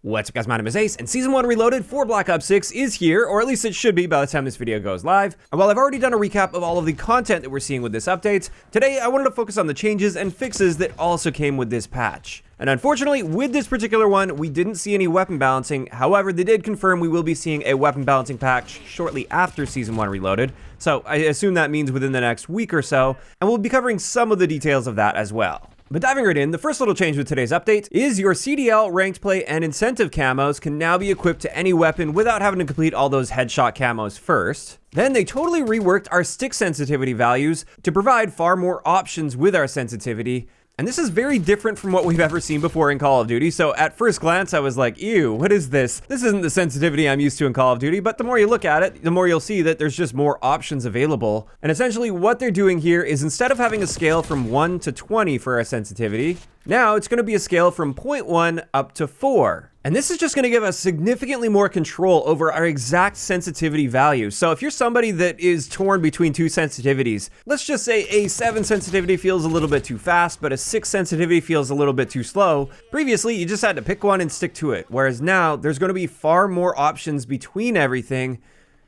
What's up guys, my name is Ace, and Season 1 Reloaded for Black Ops 6 is here, or at least it should be by the time this video goes live. And while I've already done a recap of all of the content that we're seeing with this update, today I wanted to focus on the changes and fixes that also came with this patch. And unfortunately, with this particular one, we didn't see any weapon balancing. However, they did confirm we will be seeing a weapon balancing patch shortly after Season 1 Reloaded, so I assume that means within the next week or so, and we'll be covering some of the details of that as well. But diving right in, the first little change with today's update is your CDL, ranked play, and incentive camos can now be equipped to any weapon without having to complete all those headshot camos first. Then they totally reworked our stick sensitivity values to provide far more options with our sensitivity. And this is very different from what we've ever seen before in Call of Duty, so at first glance I was like, ew, what is this? This isn't the sensitivity I'm used to in Call of Duty, but the more you look at it, the more you'll see that there's just more options available. And essentially what they're doing here is instead of having a scale from 1 to 20 for our sensitivity, now it's going to be a scale from 0.1 up to 4. And this is just going to give us significantly more control over our exact sensitivity value. So if you're somebody that is torn between two sensitivities, let's just say a 7 sensitivity feels a little bit too fast, but a 6 sensitivity feels a little bit too slow. Previously, you just had to pick one and stick to it. Whereas now, there's going to be far more options between everything,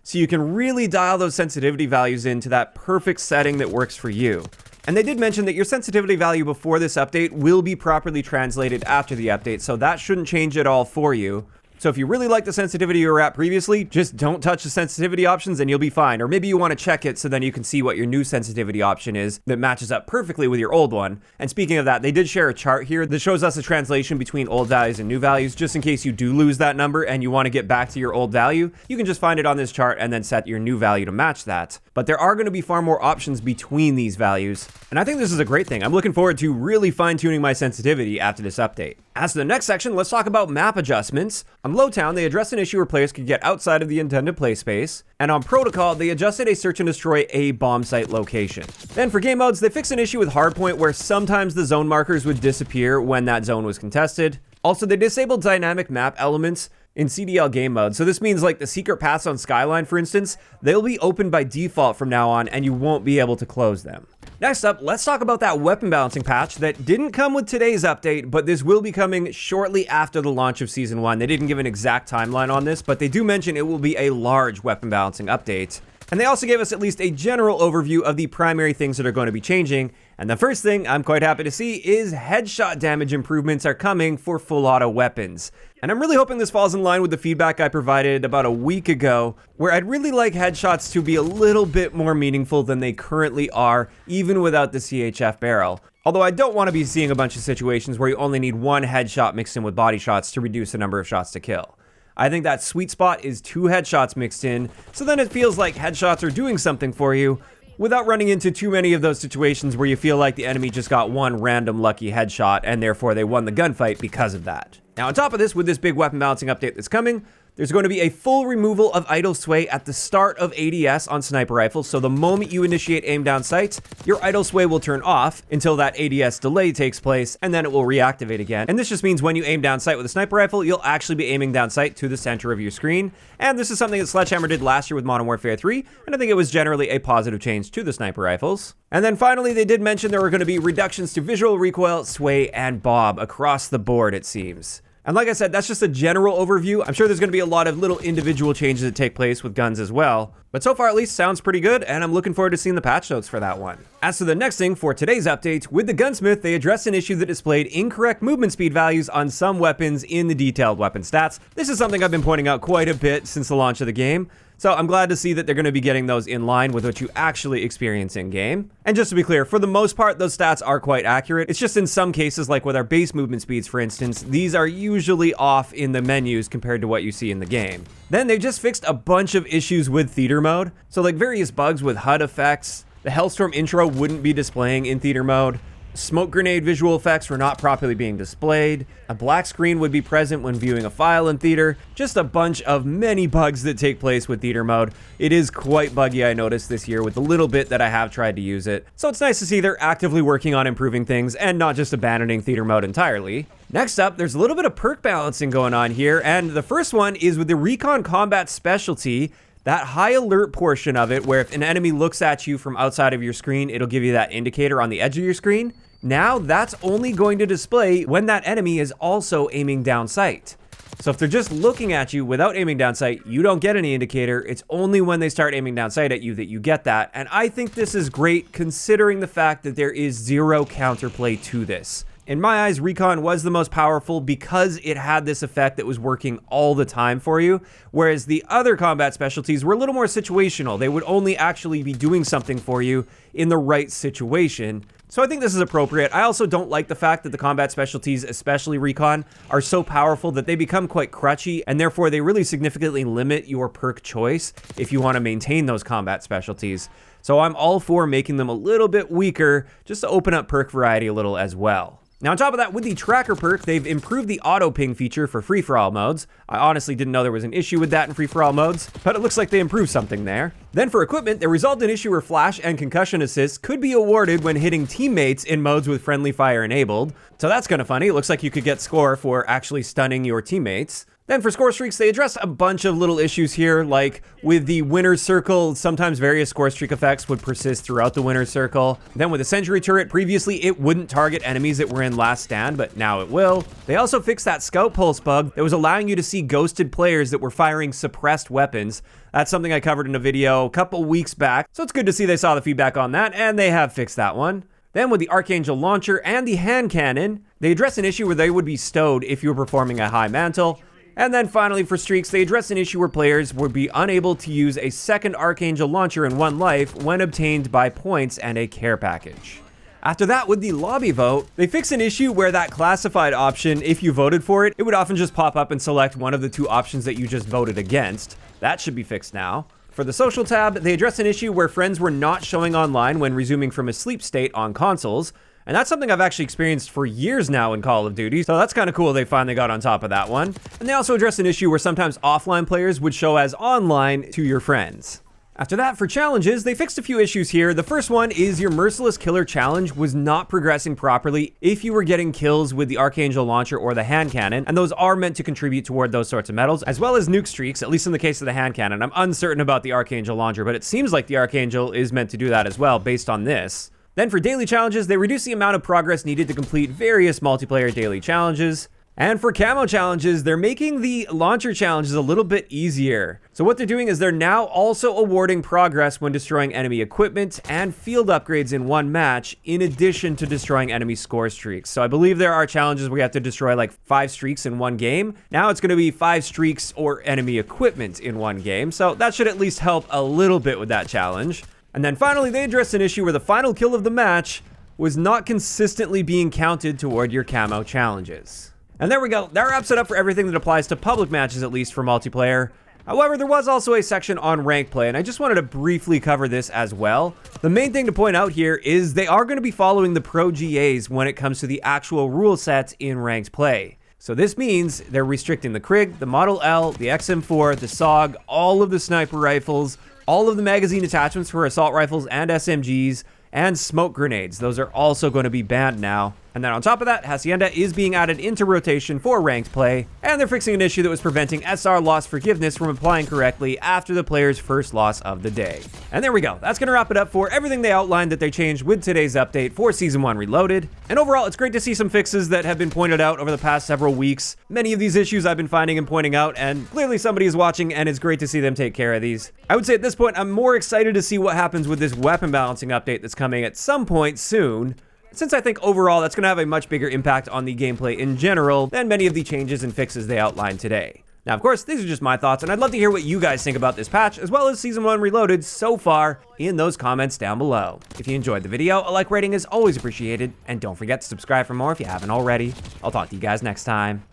so you can really dial those sensitivity values into that perfect setting that works for you. And they did mention that your sensitivity value before this update will be properly translated after the update, so that shouldn't change at all for you. So if you really like the sensitivity you were at previously, just don't touch the sensitivity options and you'll be fine. Or maybe you want to check it so then you can see what your new sensitivity option is that matches up perfectly with your old one. And speaking of that, they did share a chart here that shows us a translation between old values and new values, just in case you do lose that number and you want to get back to your old value. You can just find it on this chart and then set your new value to match that. But there are going to be far more options between these values. And I think this is a great thing. I'm looking forward to really fine-tuning my sensitivity after this update. As to the next section, let's talk about map adjustments. On Lowtown, they addressed an issue where players could get outside of the intended play space. And on Protocol, they adjusted a search and destroy a bomb site location. Then for game modes, they fixed an issue with Hardpoint where sometimes the zone markers would disappear when that zone was contested. Also, they disabled dynamic map elements in CDL game mode. So this means like the secret paths on Skyline, for instance, they'll be open by default from now on and you won't be able to close them. Next up, let's talk about that weapon balancing patch that didn't come with today's update, but this will be coming shortly after the launch of Season 1. They didn't give an exact timeline on this, but they do mention it will be a large weapon balancing update. And they also gave us at least a general overview of the primary things that are going to be changing. And the first thing I'm quite happy to see is headshot damage improvements are coming for full auto weapons. And I'm really hoping this falls in line with the feedback I provided about a week ago, where I'd really like headshots to be a little bit more meaningful than they currently are, even without the CHF barrel. Although I don't want to be seeing a bunch of situations where you only need one headshot mixed in with body shots to reduce the number of shots to kill. I think that sweet spot is 2 headshots mixed in, so then it feels like headshots are doing something for you, without running into too many of those situations where you feel like the enemy just got one random lucky headshot and therefore they won the gunfight because of that. Now on top of this, with this big weapon balancing update that's coming, there's going to be a full removal of idle sway at the start of ADS on sniper rifles, so the moment you initiate aim down sights, your idle sway will turn off until that ADS delay takes place, and then it will reactivate again. And this just means when you aim down sight with a sniper rifle, you'll actually be aiming down sight to the center of your screen. And this is something that Sledgehammer did last year with Modern Warfare 3, and I think it was generally a positive change to the sniper rifles. And then finally, they did mention there were going to be reductions to visual recoil, sway, and bob across the board, it seems. And like I said, that's just a general overview. I'm sure there's going to be a lot of little individual changes that take place with guns as well. But so far at least sounds pretty good, and I'm looking forward to seeing the patch notes for that one. As to the next thing for today's update, with the Gunsmith, they addressed an issue that displayed incorrect movement speed values on some weapons in the detailed weapon stats. This is something I've been pointing out quite a bit since the launch of the game. So I'm glad to see that they're going to be getting those in line with what you actually experience in game. And just to be clear, for the most part, those stats are quite accurate. It's just in some cases, like with our base movement speeds, for instance, these are usually off in the menus compared to what you see in the game. Then they just fixed a bunch of issues with theater mode. So like various bugs with HUD effects, the Hellstorm intro wouldn't be displaying in theater mode. Smoke grenade visual effects were not properly being displayed. A black screen would be present when viewing a file in theater. Just a bunch of many bugs that take place with theater mode. It is quite buggy, I noticed this year with the little bit that I have tried to use it. So it's nice to see they're actively working on improving things and not just abandoning theater mode entirely. Next up, there's a little bit of perk balancing going on here, and the first one is with the Recon combat specialty. That high alert portion of it, where if an enemy looks at you from outside of your screen, it'll give you that indicator on the edge of your screen. Now that's only going to display when that enemy is also aiming down sight. So if they're just looking at you without aiming down sight, you don't get any indicator. It's only when they start aiming down sight at you that you get that. And I think this is great considering the fact that there is zero counterplay to this. In my eyes, Recon was the most powerful because it had this effect that was working all the time for you, whereas the other combat specialties were a little more situational. They would only actually be doing something for you in the right situation. So I think this is appropriate. I also don't like the fact that the combat specialties, especially Recon, are so powerful that they become quite crutchy, and therefore they really significantly limit your perk choice if you want to maintain those combat specialties. So I'm all for making them a little bit weaker, just to open up perk variety a little as well. Now on top of that, with the tracker perk, they've improved the auto ping feature for free-for-all modes. I honestly didn't know there was an issue with that in free-for-all modes, but it looks like they improved something there. Then for equipment, they resolved an issue where flash and concussion assists could be awarded when hitting teammates in modes with friendly fire enabled. So that's kind of funny. It looks like you could get score for actually stunning your teammates. Then for score streaks, they address a bunch of little issues here, like with the winner's circle, sometimes various score streak effects would persist throughout the winner's circle. Then with the sentry turret, previously it wouldn't target enemies that were in last stand, but now it will. They also fixed that scout pulse bug that was allowing you to see ghosted players that were firing suppressed weapons. That's something I covered in a video a couple weeks back, so it's good to see they saw the feedback on that, and they have fixed that one. Then with the Archangel launcher and the hand cannon, they address an issue where they would be stowed if you were performing a high mantle. And then finally for streaks, they address an issue where players would be unable to use a second Archangel launcher in one life when obtained by points and a care package. After that, with the lobby vote, they fixed an issue where that classified option, if you voted for it, it would often just pop up and select one of the two options that you just voted against. That should be fixed now. For the social tab, they address an issue where friends were not showing online when resuming from a sleep state on consoles. And that's something I've actually experienced for years now in Call of Duty, so that's kind of cool they finally got on top of that one. And they also address an issue where sometimes offline players would show as online to your friends. After that, for challenges, they fixed a few issues here. The first one is your Merciless Killer challenge was not progressing properly if you were getting kills with the Archangel launcher or the hand cannon, and those are meant to contribute toward those sorts of medals, as well as nuke streaks, at least in the case of the hand cannon. I'm uncertain about the Archangel launcher, but it seems like the Archangel is meant to do that as well, based on this. Then for daily challenges, they reduce the amount of progress needed to complete various multiplayer daily challenges. And for camo challenges, they're making the launcher challenges a little bit easier. So what they're doing is they're now also awarding progress when destroying enemy equipment and field upgrades in one match, in addition to destroying enemy score streaks. So I believe there are challenges where you have to destroy like 5 streaks in one game. Now it's going to be 5 streaks or enemy equipment in one game. So that should at least help a little bit with that challenge. And then finally, they addressed an issue where the final kill of the match was not consistently being counted toward your camo challenges. And there we go. That wraps it up for everything that applies to public matches, at least for multiplayer. However, there was also a section on ranked play, and I just wanted to briefly cover this as well. The main thing to point out here is they are going to be following the pro GAs when it comes to the actual rule sets in ranked play. So this means they're restricting the Krig, the Model L, the XM4, the SOG, all of the sniper rifles, all of the magazine attachments for assault rifles and SMGs, and smoke grenades. Those are also going to be banned now. And then on top of that, Hacienda is being added into rotation for ranked play, and they're fixing an issue that was preventing SR loss forgiveness from applying correctly after the player's first loss of the day. And there we go. That's going to wrap it up for everything they outlined that they changed with today's update for Season 1 Reloaded. And overall, it's great to see some fixes that have been pointed out over the past several weeks. Many of these issues I've been finding and pointing out, and clearly somebody is watching, and it's great to see them take care of these. I would say at this point, I'm more excited to see what happens with this weapon balancing update that's coming at some point soon, since I think overall that's going to have a much bigger impact on the gameplay in general than many of the changes and fixes they outlined today. Now, of course, these are just my thoughts, and I'd love to hear what you guys think about this patch, as well as Season 1 Reloaded so far, in those comments down below. If you enjoyed the video, a like rating is always appreciated, and don't forget to subscribe for more if you haven't already. I'll talk to you guys next time.